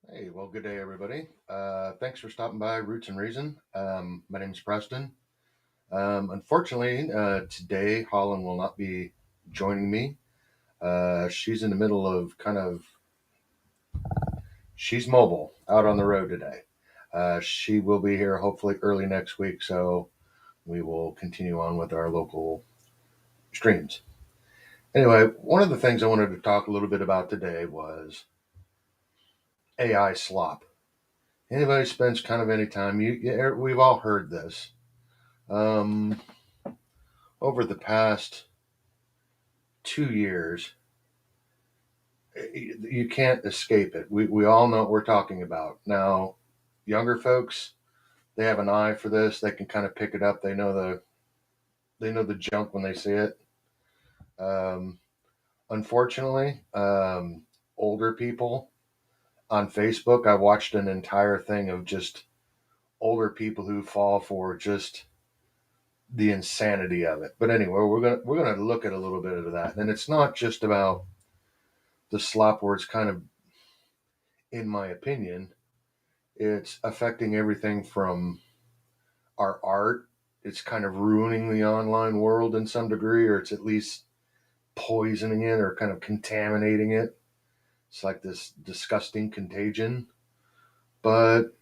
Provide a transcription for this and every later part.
Hey, well, good day, everybody. Thanks for stopping by Roots and Reason. My name's Preston. Unfortunately, today Holland will not be joining me. She's in the middle of she's mobile out on the road today. She will be here hopefully early next week, so we will continue on with our local streams. Anyway, one of the things I wanted to talk a little bit about today was AI slop. Anybody spends kind of any time, we've all heard this. Um, Over the past 2 years, you can't escape it. We all know what we're talking about. Now, younger folks, they have an eye for this. They can kind of pick it up. They know the junk when they see it. Um, Unfortunately, older people on Facebook, I watched an entire thing of just older people who fall for just the insanity of it. But anyway, we're gonna look at a little bit of that, and it's not just about the slop where it's kind of, in my opinion, it's affecting everything from our art. It's kind of ruining the online world in some degree, or it's at least poisoning it or kind of contaminating it. It's like this disgusting contagion. But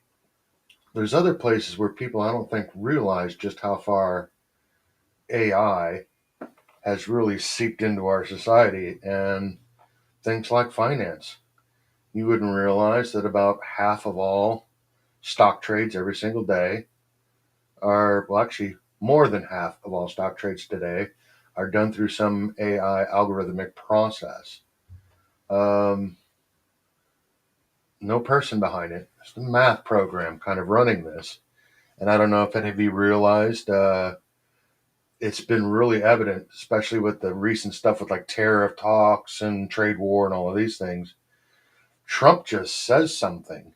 there's other places where people, I don't think, realize just how far AI has really seeped into our society, and things like finance. You wouldn't realize that about half of all stock trades every single day are, well, actually, more than half of all stock trades today are done through some AI algorithmic process. Um, no person behind it. It's a math program kind of running this. And I don't know if any of you realized, it's been really evident, especially with the recent stuff with like tariff talks and trade war and all of these things. Trump just says something,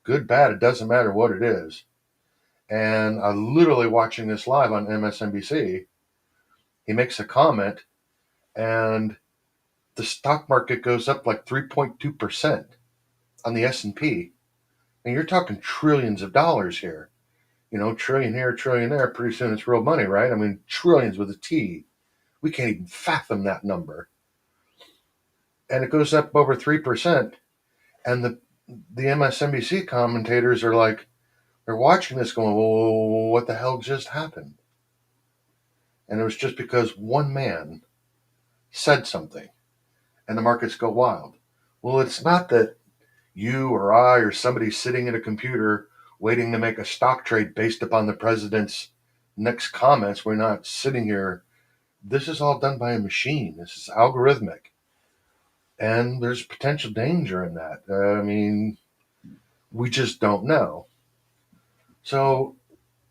good, bad, it doesn't matter what it is. And I literally watching this live on MSNBC. He makes a comment, and the stock market goes up like 3.2% on the S&P. And you're talking trillions of dollars here. Trillion here, trillion there. Pretty soon it's real money, right? I mean, trillions with a T. We can't even fathom that number. And it goes up over 3%. And the MSNBC commentators are like, they're watching this going, well, what the hell just happened? And it was just because one man said something and the markets go wild. Well, it's not that you or I or somebody sitting at a computer waiting to make a stock trade based upon the president's next comments. We're not sitting here. This is all done by a machine. This is algorithmic. And there's potential danger in that. I mean, we just don't know. So,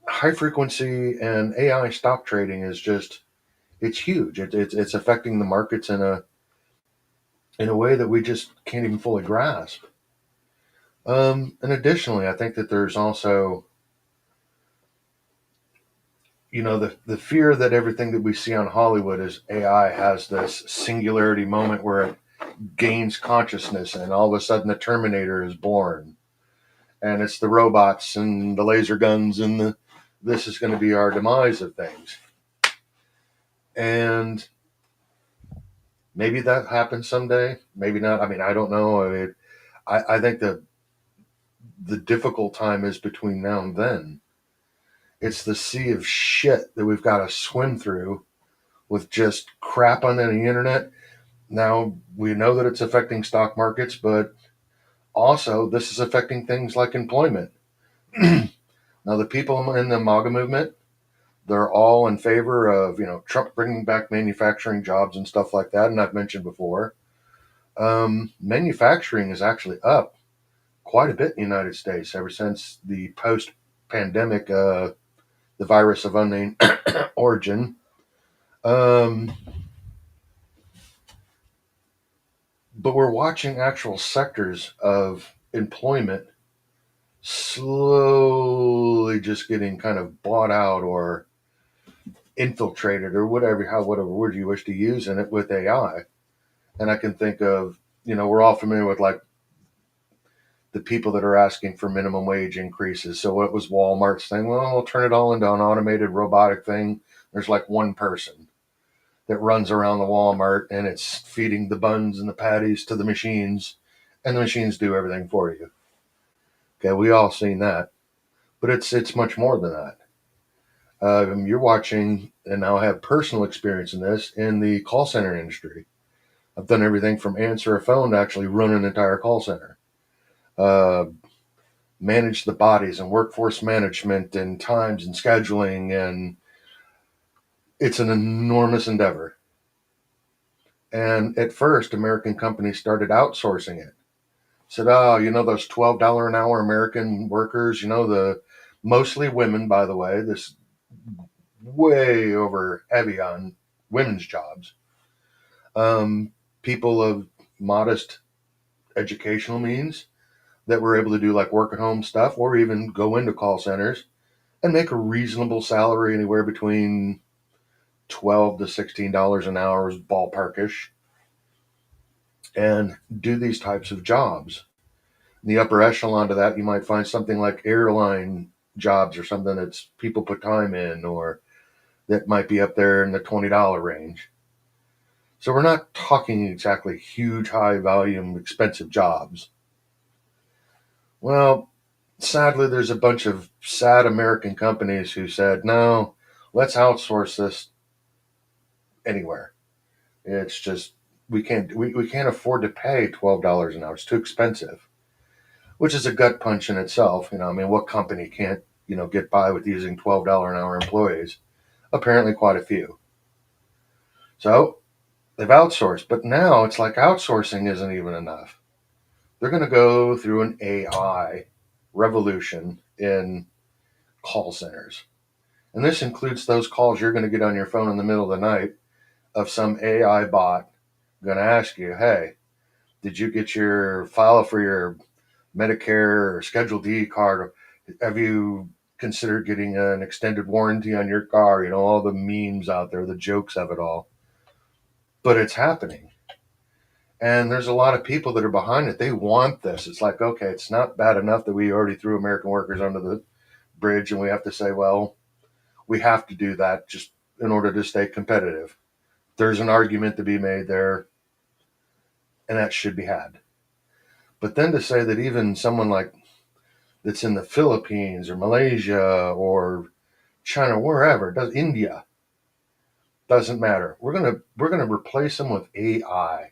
high frequency and AI stock trading is just, it's huge. It's affecting the markets in a way that we just can't even fully grasp. And additionally, I think that there's also, the fear that everything that we see on Hollywood is AI has this singularity moment where it gains consciousness, and all of a sudden the Terminator is born, and it's the robots and the laser guns, and this is going to be our demise of things. And maybe that happens someday, maybe not. I mean, I don't know. I think the difficult time is between now and then. It's the sea of shit that we've got to swim through with just crap on the internet. Now, we know that it's affecting stock markets, but also this is affecting things like employment. Now, the people in the MAGA movement, they're all in favor of, Trump bringing back manufacturing jobs and stuff like that. And I've mentioned before, manufacturing is actually up quite a bit in the United States ever since the post-pandemic, the virus of unnamed origin. Um, but we're watching actual sectors of employment slowly just getting kind of bought out or infiltrated or whatever word you wish to use in it with AI. And I can think of, we're all familiar with like the people that are asking for minimum wage increases. So what was Walmart's thing? Well, we'll turn it all into an automated robotic thing. There's like one person that runs around the Walmart and it's feeding the buns and the patties to the machines, and the machines do everything for you. Okay, we all seen that, but it's much more than that. You're watching, and now I have personal experience in this in the call center industry. I've done everything from answer a phone to actually run an entire call center. Uh, Manage the bodies and workforce management and times and scheduling, and it's an enormous endeavor. And at first, American companies started outsourcing it. Said, oh, those $12 an hour American workers, the mostly women, by the way, this way over heavy on women's jobs. People of modest educational means that were able to do like work at home stuff or even go into call centers and make a reasonable salary anywhere between $12 to $16 an hour is ballparkish, and do these types of jobs. In the upper echelon to that, you might find something like airline jobs or something that's people put time in, or that might be up there in the $20 range. So we're not talking exactly huge, high volume, expensive jobs. Well, sadly, there's a bunch of sad American companies who said, no, let's outsource this anywhere. It's just we can't afford to pay $12 an hour. It's too expensive, which is a gut punch in itself. I mean, what company can't get by with using $12 an hour employees? Apparently, quite a few. So they've outsourced, but now it's like outsourcing isn't even enough. They're going to go through an AI revolution in call centers. And this includes those calls you're going to get on your phone in the middle of the night of some AI bot going to ask you, hey, did you get your file for your Medicare or Schedule D card? Have you considered getting an extended warranty on your car? All the memes out there, the jokes of it all. But it's happening. And there's a lot of people that are behind it. They want this. It's like, okay, it's not bad enough that we already threw American workers under the bridge and we have to say, well, we have to do that just in order to stay competitive. There's an argument to be made there, and that should be had. But then to say that even someone like that's in the Philippines or Malaysia or China, wherever, India, doesn't matter. We're gonna replace them with AI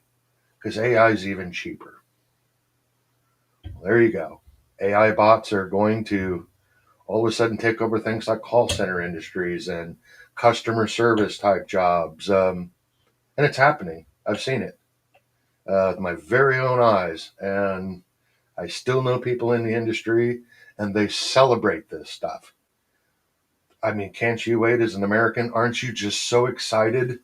because AI is even cheaper. Well, there you go. AI bots are going to all of a sudden take over things like call center industries and customer service type jobs, and it's happening. I've seen it with my very own eyes, and I still know people in the industry, and they celebrate this stuff. I mean, can't you wait as an American? Aren't you just so excited?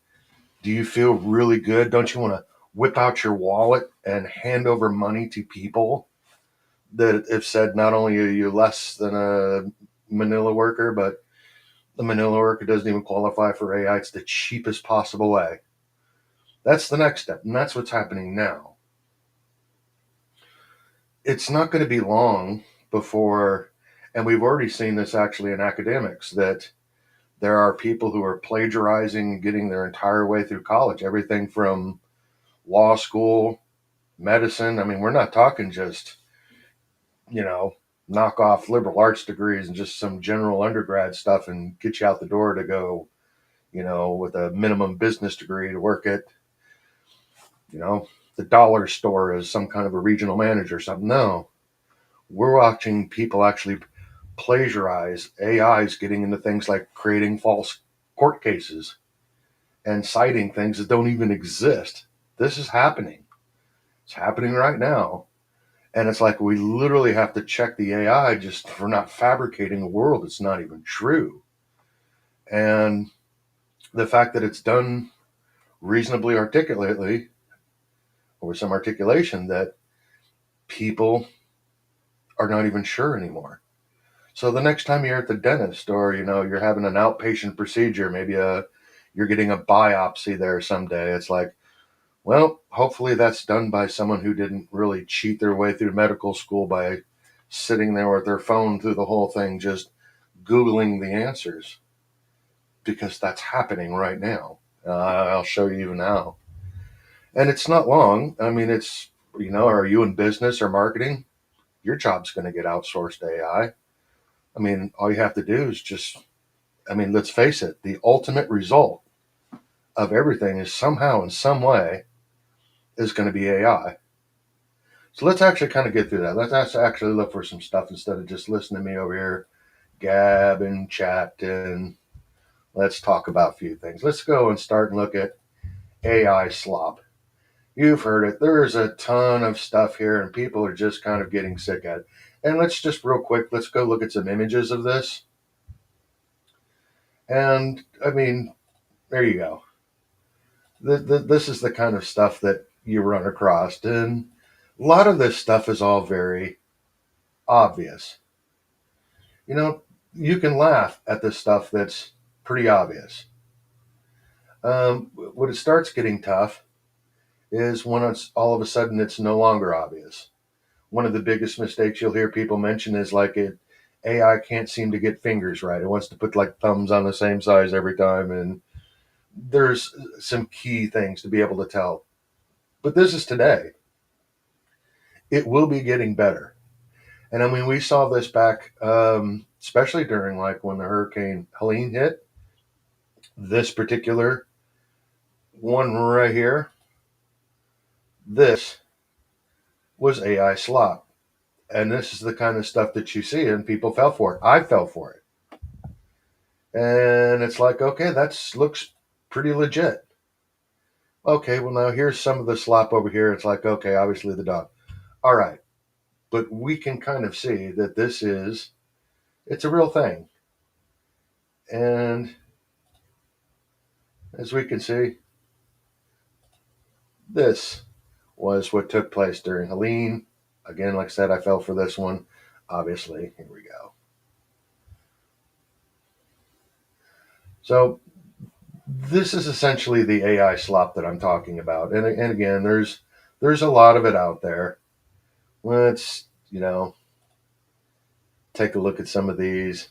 Do you feel really good? Don't you want to whip out your wallet and hand over money to people that have said not only are you less than a Manila worker, but the Manila worker doesn't even qualify for AI. It's the cheapest possible way. That's the next step, and that's what's happening now. It's not going to be long before, and we've already seen this actually in academics, that there are people who are plagiarizing and getting their entire way through college, everything from law school, medicine. I mean, we're not talking just, you know, knock off liberal arts degrees and just some general undergrad stuff and get you out the door to go, with a minimum business degree to work at, the dollar store as some kind of a regional manager or something. No, we're watching people actually plagiarize. AIs getting into things like creating false court cases and citing things that don't even exist. This is happening. It's happening right now. And it's like we literally have to check the AI just for not fabricating a world that's not even true. And the fact that it's done reasonably articulately, or with some articulation, that people are not even sure anymore. So the next time you're at the dentist, or you're having an outpatient procedure, maybe you're getting a biopsy there someday, it's like, Well, hopefully that's done by someone who didn't really cheat their way through medical school by sitting there with their phone through the whole thing, just Googling the answers, because that's happening right now. I'll show you now. And it's not long. I mean, are you in business or marketing? Your job's going to get outsourced to AI. I mean, all you have to do is let's face it, the ultimate result of everything is somehow, in some way, is going to be AI. So let's actually kind of get through that. Let's actually look for some stuff instead of just listening to me over here gab and chat, and let's talk about a few things. Let's go and start and look at AI slop. You've heard it. There's a ton of stuff here, and people are just kind of getting sick at it. And let's just real quick, let's go look at some images of this. And I mean, there you go. This is the kind of stuff that you run across. And a lot of this stuff is all very obvious. You know, you can laugh at the stuff that's pretty obvious. When it starts getting tough is when it's all of a sudden it's no longer obvious. One of the biggest mistakes you'll hear people mention is like AI can't seem to get fingers right. It wants to put like thumbs on the same size every time, and there's some key things to be able to tell. But this is today. It will be getting better. And I mean, we saw this back, especially during like when the Hurricane Helene hit. This particular one right here, this was AI slop. And this is the kind of stuff that you see, and people fell for it. I fell for it. And it's like, okay, that looks pretty legit. Okay, well, now here's some of the slop over here. It's like, okay, obviously the dog. All right. But we can kind of see that it's a real thing. And as we can see, this was what took place during Helene. Again, like I said, I fell for this one. Obviously, here we go. So this is essentially the AI slop that I'm talking about. And again, there's a lot of it out there. Let's, take a look at some of these.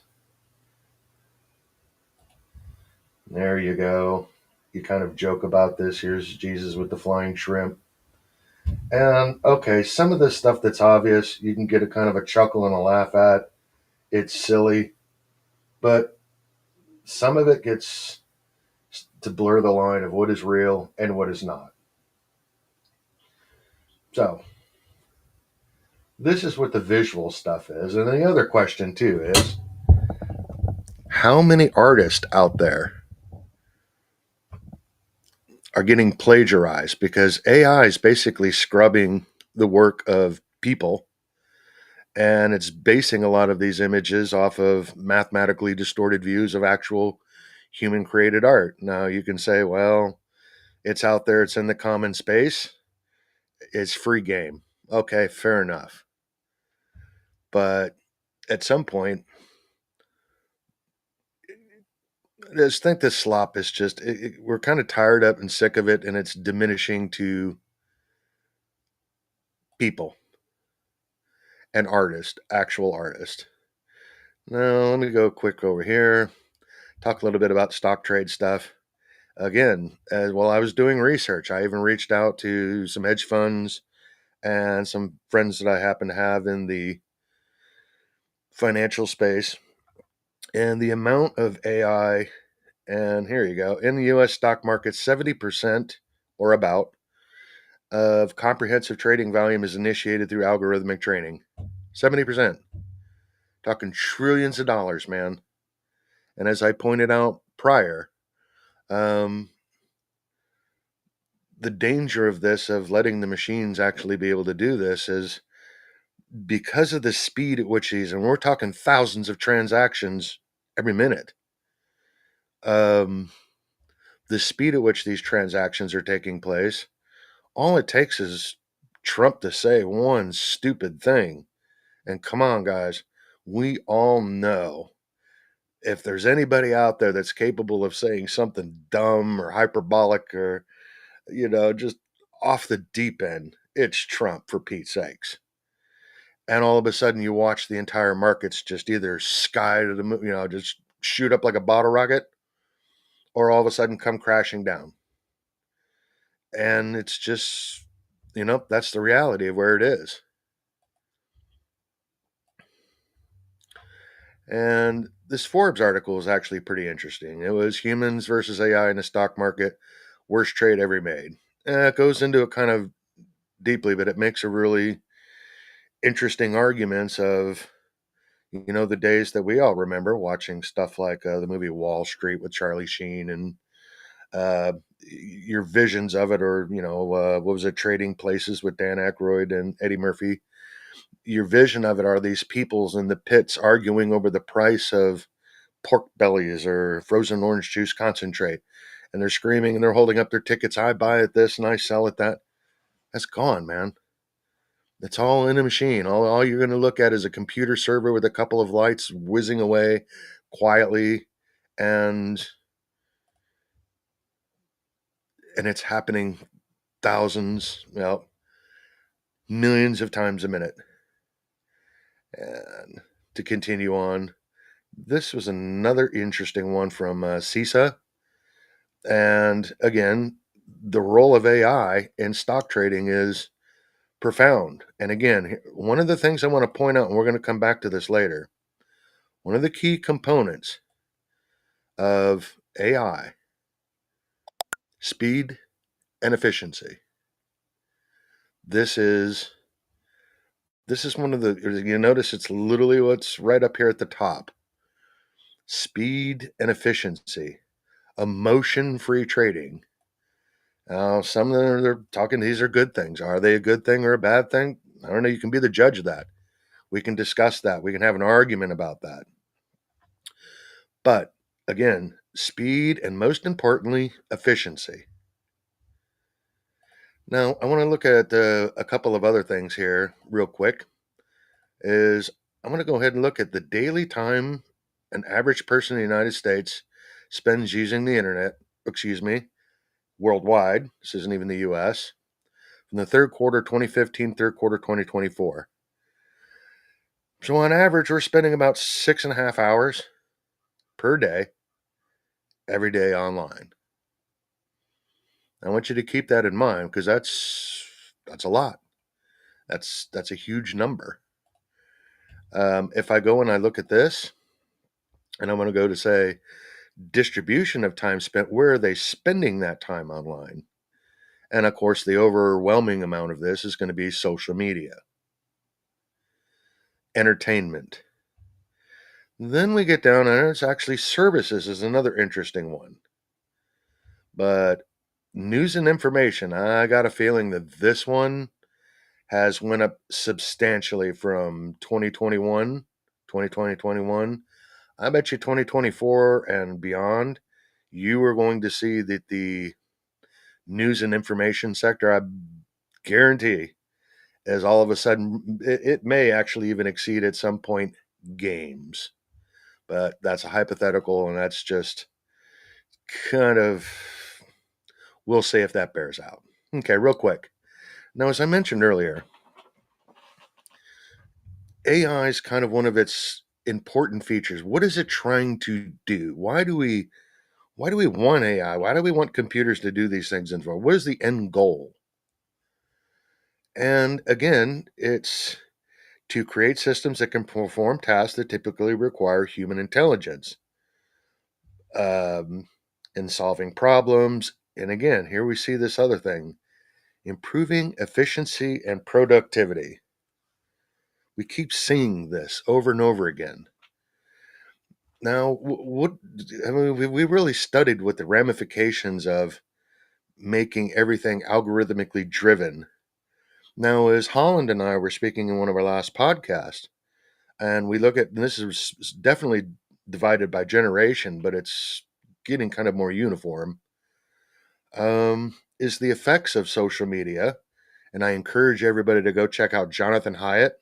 There you go. You kind of joke about this. Here's Jesus with the flying shrimp. And okay, some of this stuff that's obvious, you can get a kind of a chuckle and a laugh at. It's silly, but some of it gets to blur the line of what is real and what is not. So, this is what the visual stuff is. And the other question, too, is how many artists out there are getting plagiarized? Because AI is basically scrubbing the work of people, and it's basing a lot of these images off of mathematically distorted views of actual human created art. Now, you can say, well, it's out there, it's in the common space, it's free game. Okay, fair enough. But at some point, I just think this slop is just, we're kind of tired of and sick of it, and it's diminishing to people and artists, actual artists. Now, let me go quick over here, talk a little bit about stock trade stuff. Again, while I was doing research, I even reached out to some hedge funds and some friends that I happen to have in the financial space. And the amount of AI, and here you go, in the US stock market, 70% or about of comprehensive trading volume is initiated through algorithmic trading. 70%. Talking trillions of dollars, man. And as I pointed out prior, um, the danger of this, of letting the machines actually be able to do this, is because of the speed at which these, and we're talking thousands of transactions every minute, um, the speed at which these transactions are taking place, all it takes is Trump to say one stupid thing. And come on, guys, we all know if there's anybody out there that's capable of saying something dumb or hyperbolic or, just off the deep end, it's Trump, for Pete's sakes. And all of a sudden you watch the entire markets just either sky to the moon, just shoot up like a bottle rocket, or all of a sudden come crashing down. And it's just, that's the reality of where it is. And this Forbes article is actually pretty interesting. It was humans versus AI in the stock market, worst trade ever made. And it goes into it kind of deeply, but it makes a really interesting arguments of, the days that we all remember watching stuff like the movie Wall Street with Charlie Sheen, and your visions of it, or, what was it, Trading Places with Dan Aykroyd and Eddie Murphy. Your vision of it are these peoples in the pits arguing over the price of pork bellies or frozen orange juice concentrate. And they're screaming and they're holding up their tickets. I buy at this and I sell at that. That's gone, man. It's all in a machine. All you're going to look at is a computer server with a couple of lights whizzing away quietly, and it's happening thousands, millions of times a minute. And to continue on, this was another interesting one from CISA. And again, the role of AI in stock trading is profound. And again, one of the things I want to point out, and we're going to come back to this later, one of the key components of AI, speed and efficiency. This is one of the, you notice it's literally what's right up here at the top. Speed and efficiency, emotion-free trading. Now, some of them are talking these are good things. Are they a good thing or a bad thing? I don't know. You can be the judge of that. We can discuss that. We can have an argument about that. But again, speed and most importantly, efficiency. Now, I want to look at a couple of other things here real quick. I want to go ahead and look at the daily time an average person in the United States spends using the internet, worldwide. This isn't even the US. From the third quarter 2015, third quarter 2024. So on average, we're spending about 6.5 hours per day, every day online. I want you to keep that in mind because that's a lot. That's a huge number. If I go and I look at this, and I'm going to go to say distribution of time spent, where are they spending that time online? And of course, the overwhelming amount of this is going to be social media, entertainment. Then we get down, and it's actually services is another interesting one. But news and information, I got a feeling that this one has went up substantially from 2021. I bet you 2024 and beyond, you are going to see that the news and information sector, I guarantee, as all of a sudden, it may actually even exceed at some point games. But that's a hypothetical, and that's just kind of, we'll see if that bears out. Okay, real quick. Now, as I mentioned earlier, AI is kind of one of its important features. What is it trying to do? Why do we want AI? Why do we want computers to do these things and for? What is the end goal? And again, it's to create systems that can perform tasks that typically require human intelligence in solving problems. And again, here we see this other thing, improving efficiency and productivity. We keep seeing this over and over again. Now, we really studied what the ramifications of making everything algorithmically driven. Now, as Holland and I were speaking in one of our last podcasts, and we look at, and this is definitely divided by generation, but it's getting kind of more uniform, is the effects of social media. And I encourage everybody to go check out Jonathan Hyatt.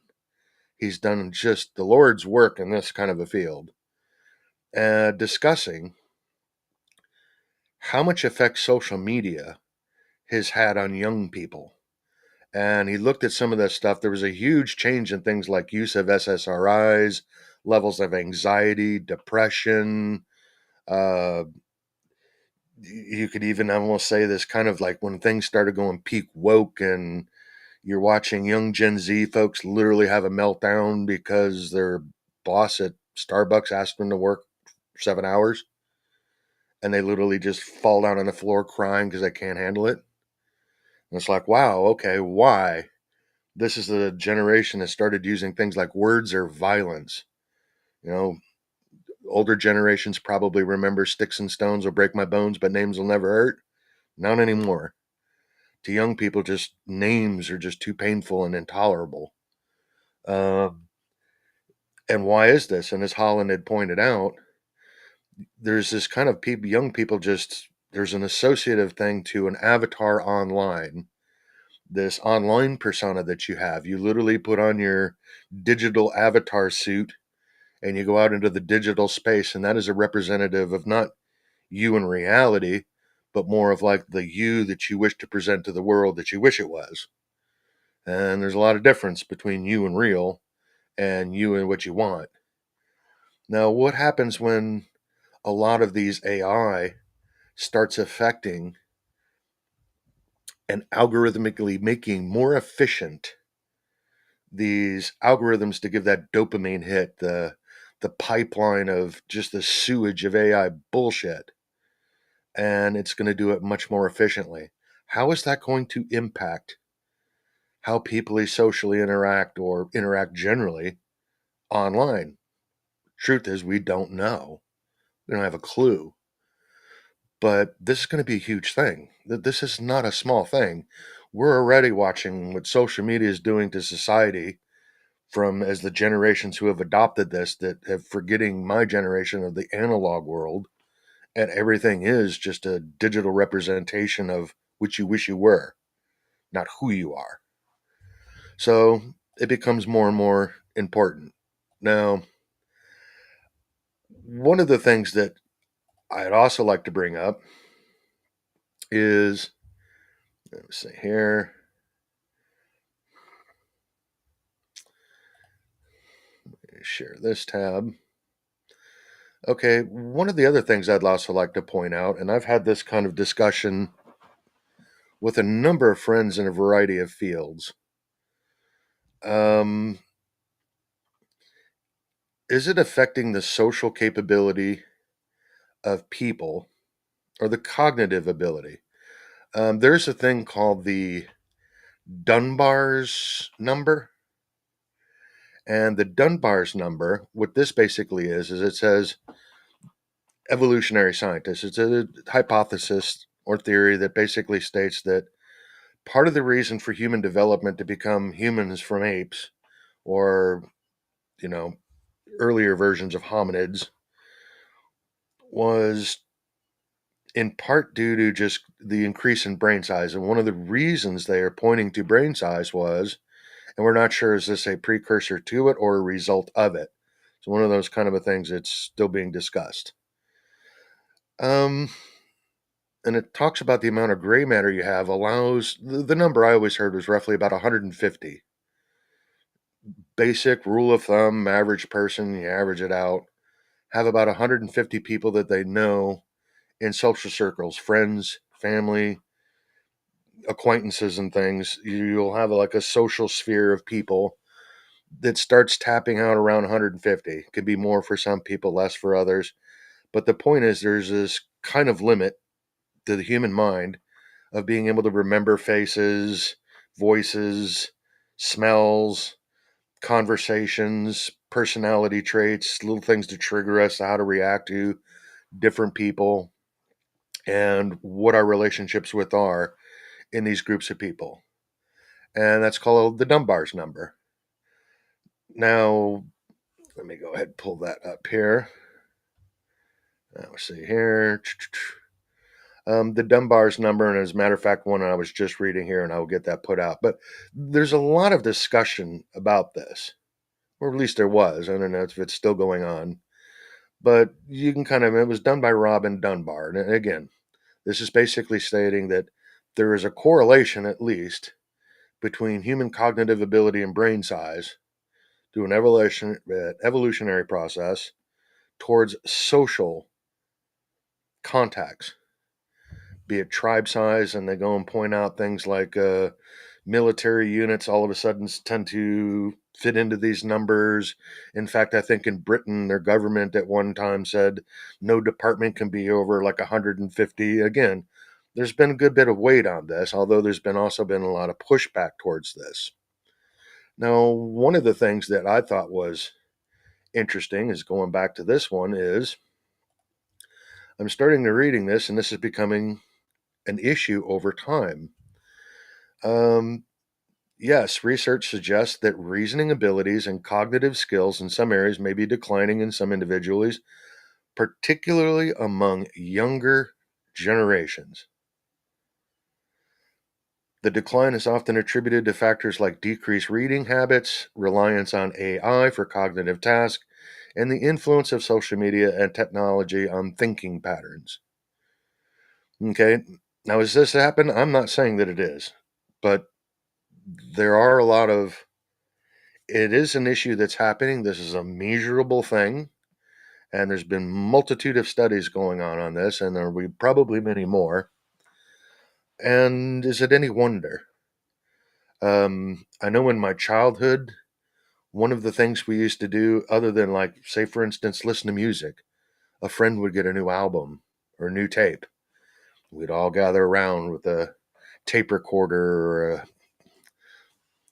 He's done just the Lord's work in this kind of a field, discussing how much affects social media his hat on young people. And he looked at some of that stuff. There was a huge change in things like use of SSRIs, levels of anxiety, depression. Uh, you could even almost say this kind of like when things started going peak woke, and you're watching young Gen Z folks literally have a meltdown because their boss at Starbucks asked them to work 7 hours, and they literally just fall down on the floor crying because they can't handle it. And it's like, wow, okay, why? This is the generation that started using things like words or violence. You know, older generations probably remember sticks and stones will break my bones, but names will never hurt. Not anymore. To young people, just names are just too painful and intolerable. Um, and why is this? And as Holland had pointed out, there's this kind of people, young people just, there's an associative thing to an avatar online, this online persona that you have. You literally put on your digital avatar suit and you go out into the digital space, and that is a representative of not you in reality, but more of like the you that you wish to present to the world that you wish it was. And there's a lot of difference between you and real and you and what you want. Now, what happens when a lot of these AI starts affecting and algorithmically making more efficient these algorithms to give that dopamine hit, the pipeline of just the sewage of AI bullshit, and it's going to do it much more efficiently. How is that going to impact how people socially interact or interact generally online? Truth is, we don't know. We don't have a clue. But this is going to be a huge thing. This is not a small thing. We're already watching what social media is doing to society from as the generations who have adopted this that have forgetting my generation of the analog world, and everything is just a digital representation of which you wish you were, not who you are. So it becomes more and more important. Now, one of the things that I'd also like to bring up is, let's see here. Share this tab. Okay, one of the other things I'd also like to point out, and I've had this kind of discussion with a number of friends in a variety of fields. Um, is it affecting the social capability of people or the cognitive ability? There's a thing called the Dunbar's number. And the Dunbar's number, what this basically is it says evolutionary scientists. It's a hypothesis or theory that basically states that part of the reason for human development to become humans from apes or, you know, earlier versions of hominids was in part due to just the increase in brain size. And one of the reasons they are pointing to brain size was, and we're not sure is this a precursor to it or a result of it. So one of those kind of a things that's still being discussed. Um, and it talks about the amount of gray matter you have allows the number I always heard was roughly about 150. Basic rule of thumb, average person, you average it out, have about 150 people that they know in social circles, friends, family, acquaintances, and things. You'll have like a social sphere of people that starts tapping out around 150. It could be more for some people, less for others. But the point is, there's this kind of limit to the human mind of being able to remember faces, voices, smells, conversations, personality traits, little things to trigger us, how to react to different people, and what our relationships with are in these groups of people. And that's called the Dunbar's number. Now, let me go ahead and pull that up here. Let's see here. The Dunbar's number, and as a matter of fact, one I was just reading here, and I will get that put out. But there's a lot of discussion about this, or at least there was. I don't know if it's still going on, but you can kind of, it was done by Robin Dunbar. And again, this is basically stating that there is a correlation, at least, between human cognitive ability and brain size through an evolutionary process towards social contacts, be it tribe size, and they go and point out things like military units all of a sudden tend to fit into these numbers. In fact, I think in Britain, their government at one time said no department can be over like 150. Again, there's been a good bit of weight on this, although there's been also been a lot of pushback towards this. Now, one of the things that I thought was interesting is going back to this one is I'm starting to reading this, and this is becoming an issue over time. Um, yes, research suggests that reasoning abilities and cognitive skills in some areas may be declining in some individuals, particularly among younger generations. The decline is often attributed to factors like decreased reading habits, reliance on AI for cognitive tasks, and the influence of social media and technology on thinking patterns. Okay, now has this happened? I'm not saying that it is, but there are a lot of, it is an issue that's happening. This is a measurable thing, and there's been multitude of studies going on this, and there will be probably many more. And is it any wonder? I know in my childhood, one of the things we used to do, other than like, say, for instance, listen to music, a friend would get a new album or a new tape. We'd all gather around with a tape recorder or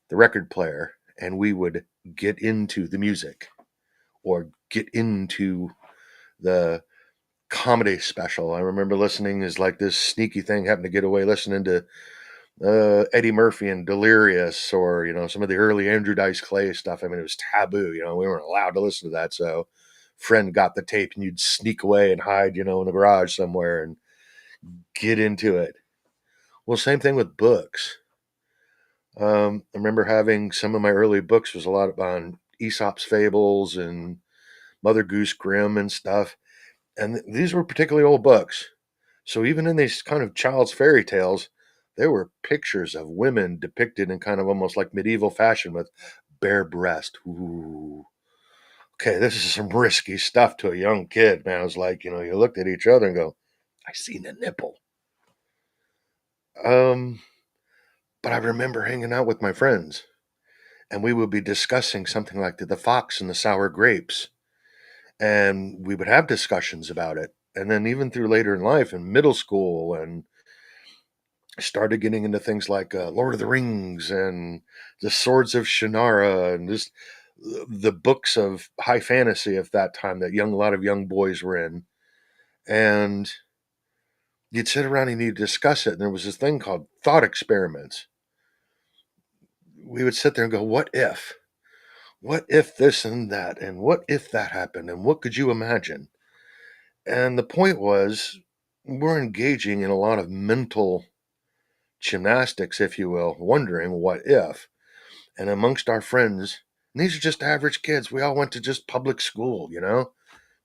the record player, and we would get into the music or get into the comedy special. I remember listening as like this sneaky thing, happened to get away listening to Eddie Murphy and Delirious, or some of the early Andrew Dice Clay stuff. I mean, it was taboo. We weren't allowed to listen to that. So, friend got the tape, and you'd sneak away and hide, in the garage somewhere and get into it. Well, same thing with books. I remember having some of my early books was a lot on Aesop's fables and Mother Goose Grimm and stuff. And these were particularly old books. So even in these kind of child's fairy tales, there were pictures of women depicted in kind of almost like medieval fashion with bare breast. Ooh. Okay, this is some risky stuff to a young kid, man. It was like, you looked at each other and go, I seen a nipple. But I remember hanging out with my friends, and we would be discussing something like the fox and the sour grapes. And we would have discussions about it. And then even through later in life, in middle school, and started getting into things like Lord of the Rings and the Swords of Shannara and just the books of high fantasy of that time that a lot of young boys were in. And you'd sit around and you'd discuss it. And there was this thing called thought experiments. We would sit there and go, what if? What if this and that? And what if that happened? And what could you imagine? And the point was, we're engaging in a lot of mental gymnastics, if you will, wondering what if. And amongst our friends, and these are just average kids, we all went to just public school,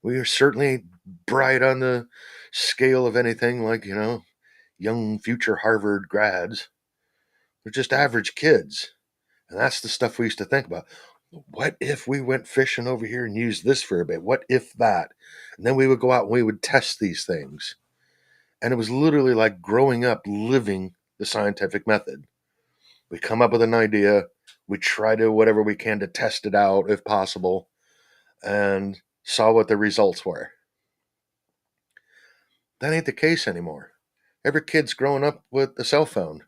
We are certainly bright on the scale of anything like, young future Harvard grads. We're just average kids. And that's the stuff we used to think about. What if we went fishing over here and used this for a bit? What if that? And then we would go out and we would test these things. And it was literally like growing up living the scientific method. We come up with an idea, we try to whatever we can to test it out if possible, and saw what the results were. That ain't the case anymore. Every kid's growing up with a cell phone.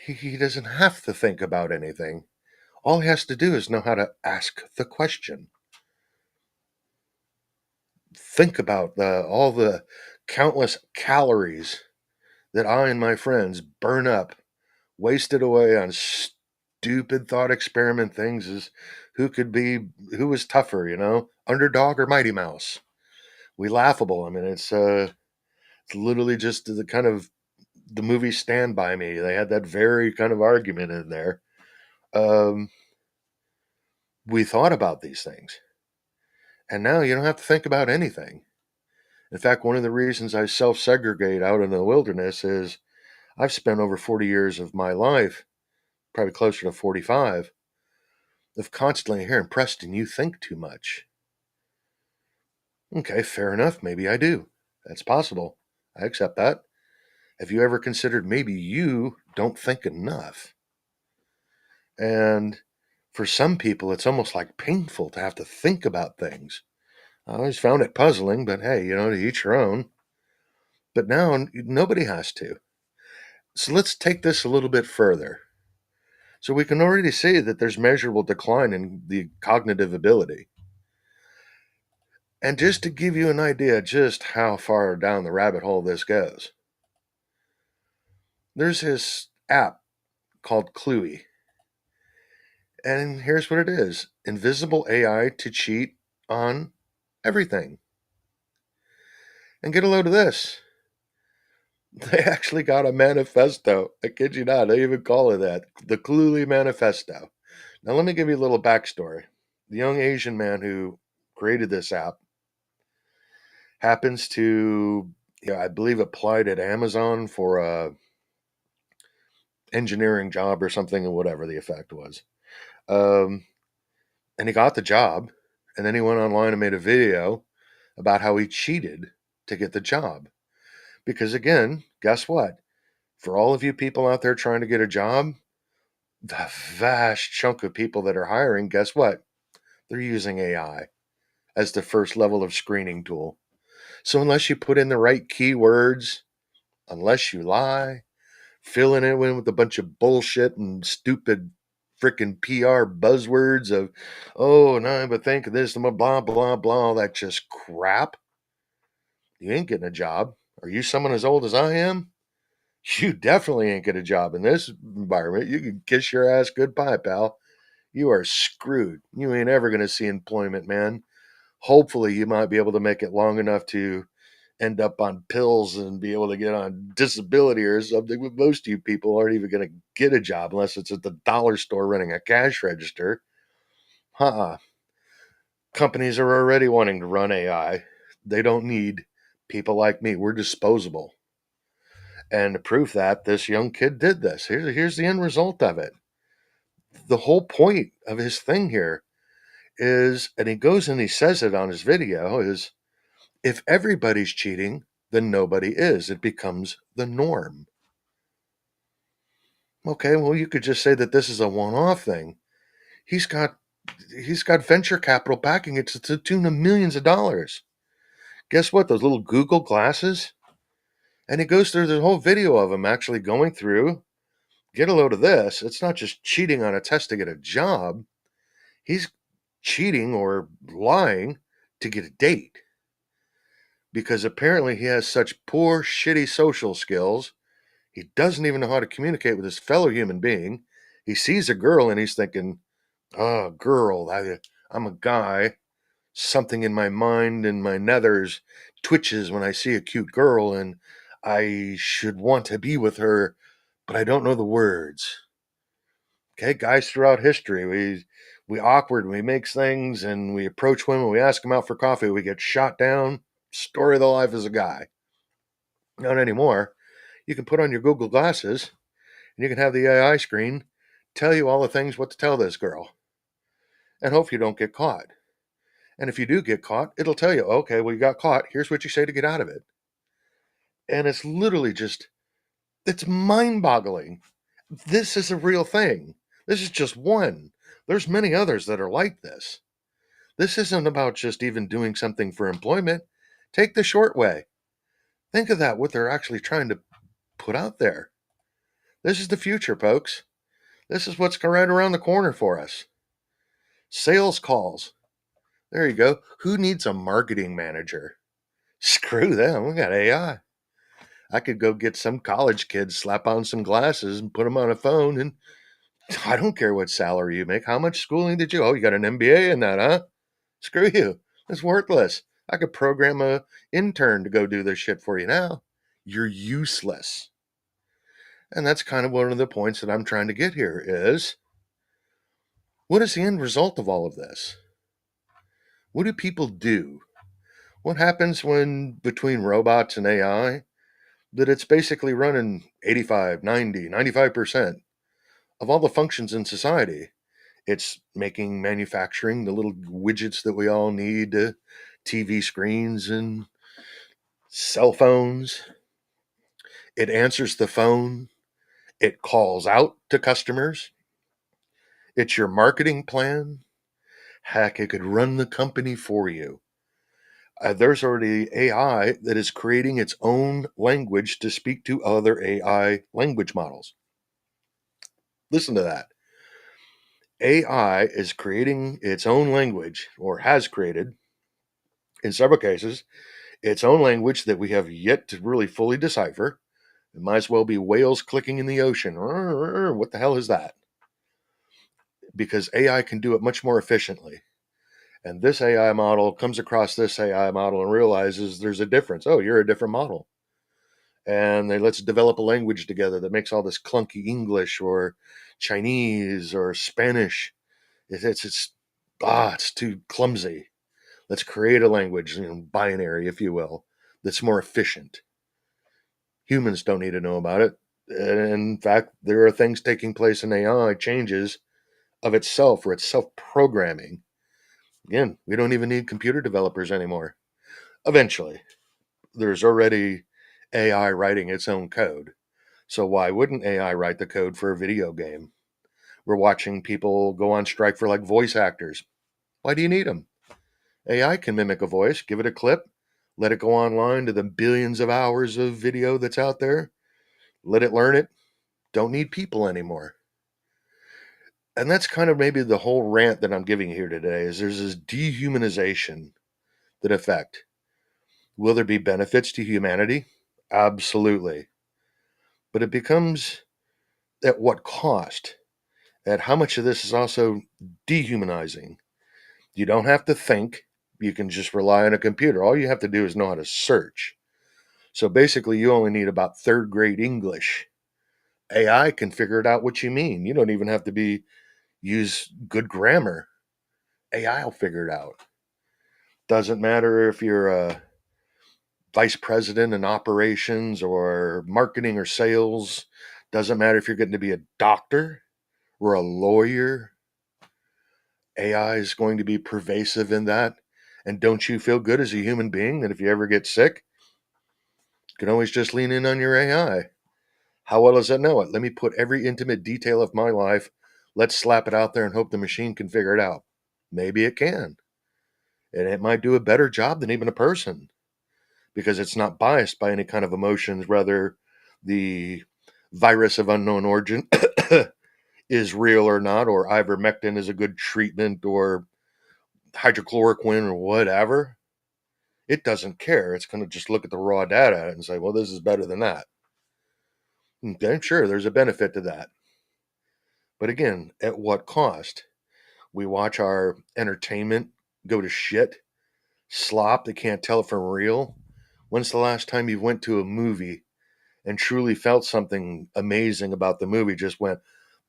He doesn't have to think about anything. All he has to do is know how to ask the question. Think about all the countless calories that I and my friends burn up, wasted away on stupid thought experiment things as who was tougher, underdog or Mighty Mouse. We laughable. I mean, it's literally just the kind of the movie Stand By Me. They had that very kind of argument in there. Um, we thought about these things, and now you don't have to think about anything. In fact, one of the reasons I self-segregate out in the wilderness is I've spent over 40 years of my life, probably closer to 45, of constantly hearing, Preston, you think too much. Okay, fair enough. Maybe I do. That's possible. I accept that. Have you ever considered maybe you don't think enough? And for some people, it's almost like painful to have to think about things. I always found it puzzling, but hey, to each your own. But now nobody has to. So let's take this a little bit further. So we can already see that there's measurable decline in the cognitive ability. And just to give you an idea just how far down the rabbit hole this goes, there's this app called Cluey. And here's what it is: invisible AI to cheat on everything. And get a load of this. They actually got a manifesto. I kid you not. They even call it that, the Cluey Manifesto. Now, let me give you a little backstory. The young Asian man who created this app happens to, I believe, applied at Amazon for a engineering job or something, or whatever the effect was. And he got the job, and then he went online and made a video about how he cheated to get the job. Because again, guess what? For all of you people out there trying to get a job, the vast chunk of people that are hiring, guess what? They're using AI as the first level of screening tool. So unless you put in the right keywords, unless you lie, filling it in with a bunch of bullshit and stupid freaking PR buzzwords of, oh, no, but think of this, blah, blah, blah, all that just crap, you ain't getting a job. Are you someone as old as I am? You definitely ain't get a job in this environment. You can kiss your ass goodbye, pal. You are screwed. You ain't ever going to see employment, man. Hopefully, you might be able to make it long enough to end up on pills and be able to get on disability or something. But most of you people aren't even going to get a job unless it's at the dollar store running a cash register. Companies are already wanting to run AI. They don't need people like me. We're disposable. And to prove that, this young kid did this. Here's the end result of it. The whole point of his thing here is, and he goes and he says it on his video, is if everybody's cheating, then nobody is. It becomes the norm. Okay, well, you could just say that this is a one-off thing. He's got venture capital backing it to the tune of millions of dollars. Guess what? Those little Google glasses? And he goes through the whole video of him actually going through. Get a load of this. It's not just cheating on a test to get a job. He's cheating or lying to get a date. Because apparently he has such poor, shitty social skills. He doesn't even know how to communicate with his fellow human being. He sees a girl and he's thinking, oh, girl, I'm a guy. Something in my mind and my nethers twitches when I see a cute girl and I should want to be with her, but I don't know the words. Okay, guys throughout history, we awkward, we make things, and we approach women, we ask them out for coffee, we get shot down. Story of the life as a guy. Not anymore. You can put on your Google glasses and you can have the AI screen tell you all the things what to tell this girl. And hope you don't get caught. And if you do get caught, it'll tell you, okay, well, you got caught. Here's what you say to get out of it. And it's literally just, it's mind boggling. This is a real thing. This is just one. There's many others that are like this. This isn't about just even doing something for employment. Take the short way. Think of that, what they're actually trying to put out there. This is the future, folks. This is what's right around the corner for us. Sales calls. There you go. Who needs a marketing manager? Screw them. We got AI. I could go get some college kids, slap on some glasses, and put them on a phone, and I don't care what salary you make. How much schooling did you? Oh, you got an MBA in that, huh? Screw you. It's worthless. I could program a intern to go do this shit for you now. You're useless. And that's kind of one of the points that I'm trying to get here is, what is the end result of all of this? What do people do? What happens when between robots and AI, that it's basically running 85, 90, 95% of all the functions in society. It's making manufacturing the little widgets that we all need, TV screens and cell phones. It answers the phone. It calls out to customers. It's your marketing plan. Heck, it could run the company for you. There's already AI that is creating its own language to speak to other AI language models. Listen to that. AI is creating its own language, or has created, in several cases, its own language that we have yet to really fully decipher. It might as well be whales clicking in the ocean. What the hell is that? Because AI can do it much more efficiently. And this AI model comes across this AI model and realizes there's a difference. Oh, you're a different model. And they let's develop a language together that makes all this clunky English or Chinese or Spanish. It's too clumsy. Let's create a language, binary, if you will, that's more efficient. Humans don't need to know about it. In fact, there are things taking place in AI changes of itself or it's self programming. Again, we don't even need computer developers anymore. Eventually, there's already AI writing its own code. So why wouldn't AI write the code for a video game? We're watching people go on strike for like voice actors. Why do you need them? AI can mimic a voice, give it a clip, let it go online to the billions of hours of video that's out there, let it learn it. Don't need people anymore. And that's kind of maybe the whole rant that I'm giving here today is there's this dehumanization that affect. Will there be benefits to humanity? Absolutely. But it becomes at what cost? At how much of this is also dehumanizing? You don't have to think. You can just rely on a computer. All you have to do is know how to search. So basically, you only need about third grade English. AI can figure it out what you mean. You don't even have to use good grammar. AI will figure it out. Doesn't matter if you're a vice president in operations or marketing or sales. Doesn't matter if you're getting to be a doctor or a lawyer. AI is going to be pervasive in that. And don't you feel good as a human being that if you ever get sick, you can always just lean in on your AI? How well does it know it? Let me put every intimate detail of my life. Let's slap it out there and hope the machine can figure it out. Maybe it can. And it might do a better job than even a person because it's not biased by any kind of emotions. Rather, the virus of unknown origin is real or not, or ivermectin is a good treatment, or hydrochloroquine, or whatever. It doesn't care. It's going to just look at the raw data and say, well, this is better than that. Okay, sure, there's a benefit to that. But again, at what cost? We watch our entertainment go to shit, slop. They can't tell it from real. When's the last time you went to a movie and truly felt something amazing about the movie? Just went,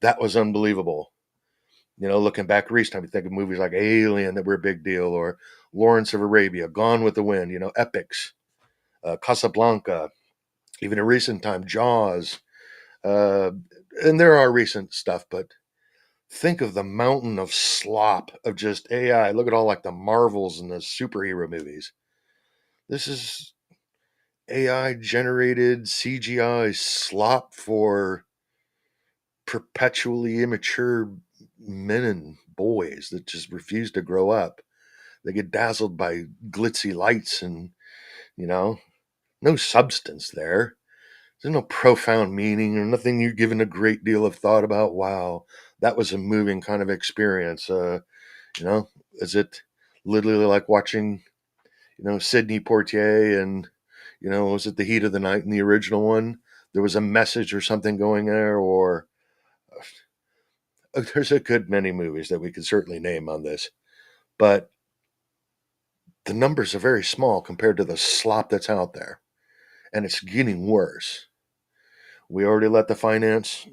that was unbelievable. Looking back recently, we think of movies like Alien that were a big deal, or Lawrence of Arabia, Gone with the Wind, epics, Casablanca, even in recent time, Jaws. Uh, and there are recent stuff, but think of the mountain of slop of just AI. Look at all like the Marvels and the superhero movies. This is AI generated CGI slop for perpetually immature men and boys that just refuse to grow up. They get dazzled by glitzy lights and, you know, no substance there. There's no profound meaning or nothing you're given a great deal of thought about. Wow, that was a moving kind of experience. You know, is it literally like watching, Sidney Poitier and, was it The Heat of the Night in the original one? There was a message or something going there, or there's a good many movies that we could certainly name on this, but the numbers are very small compared to the slop that's out there, and it's getting worse. We already let the finance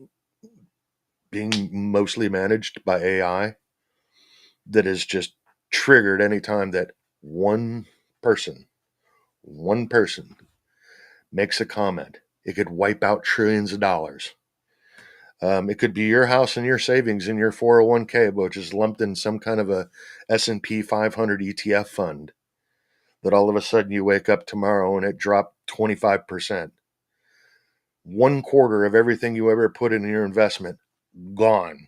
being mostly managed by AI that is just triggered anytime that one person, one person makes a comment. It could wipe out trillions of dollars. It could be your house and your savings in your 401k, which is lumped in some kind of a S&P 500 ETF fund, that all of a sudden you wake up tomorrow and it dropped 25%. 1/4 of everything you ever put in your investment gone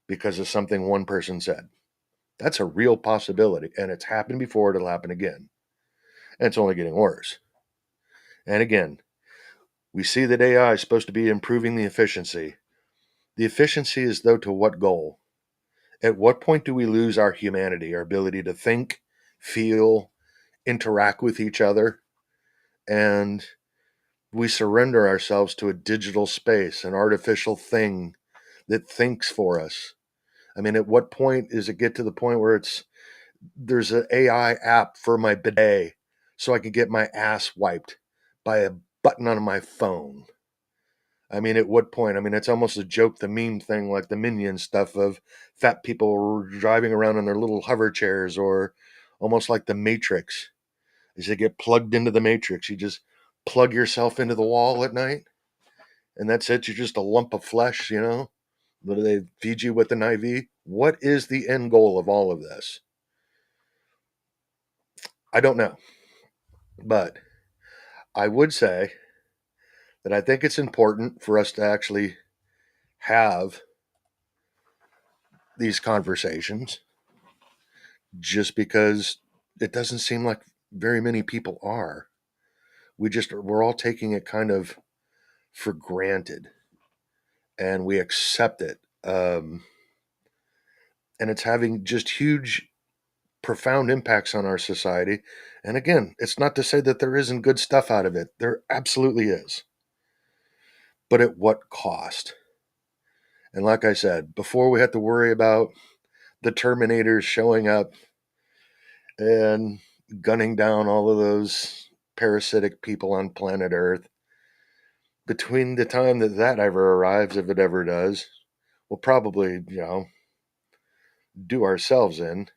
because of something one person said. That's a real possibility, and it's happened before. It'll happen again, and it's only getting worse. And again, we see that AI is supposed to be improving the efficiency. The efficiency is, though, to what goal? At what point do we lose our humanity, our ability to think, feel, interact with each other, and we surrender ourselves to a digital space, an artificial thing that thinks for us? I mean, at what point does it get to the point where there's an AI app for my bidet so I can get my ass wiped by a button on my phone? I mean, at what point? I mean, it's almost a joke, the meme thing, like the Minion stuff of fat people driving around in their little hover chairs, or almost like the Matrix. As they get plugged into the Matrix, you just plug yourself into the wall at night, and that's it. You're just a lump of flesh, you know? What do they feed you with an IV? What is the end goal of all of this? I don't know. But I would say that I think it's important for us to actually have these conversations, just because it doesn't seem like very many people are. We're all taking it kind of for granted, and we accept it. And it's having just huge, profound impacts on our society. And again, it's not to say that there isn't good stuff out of it. There absolutely is. But at what cost? And like I said, before we had to worry about the Terminators showing up and gunning down all of those parasitic people on planet Earth, between the time that ever arrives, if it ever does, we'll probably, do ourselves in.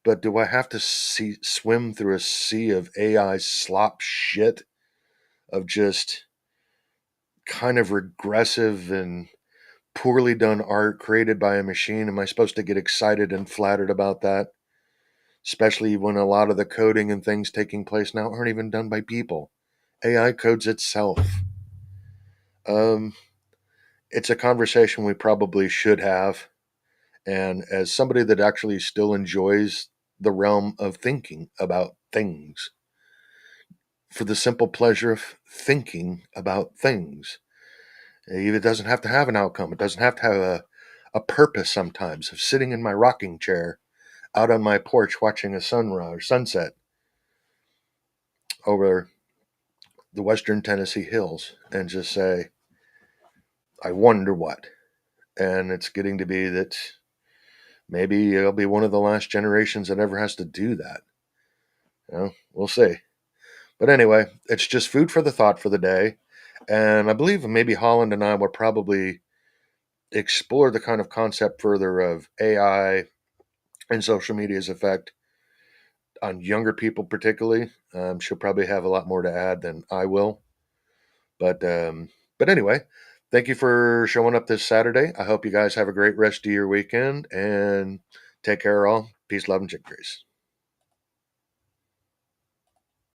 But do I have to swim through a sea of AI slop shit, of just kind of regressive and poorly done art created by a machine? Am I supposed to get excited and flattered about that? Especially when a lot of the coding and things taking place now aren't even done by people. AI codes itself. Um, it's a conversation we probably should have. And as somebody that actually still enjoys the realm of thinking about things, for the simple pleasure of thinking about things, it doesn't have to have an outcome. It doesn't have to have a purpose sometimes, of sitting in my rocking chair out on my porch watching a sunrise or sunset over the western Tennessee hills, and just say, I wonder what. And it's getting to be that maybe it'll be one of the last generations that ever has to do that. We'll see. But anyway, it's just food for the thought for the day. And I believe maybe Holland and I will probably explore the kind of concept further of AI and social media's effect on younger people, particularly. She'll probably have a lot more to add than I will. But anyway, thank you for showing up this Saturday. I hope you guys have a great rest of your weekend, and take care, all. Peace, love, and chick grease.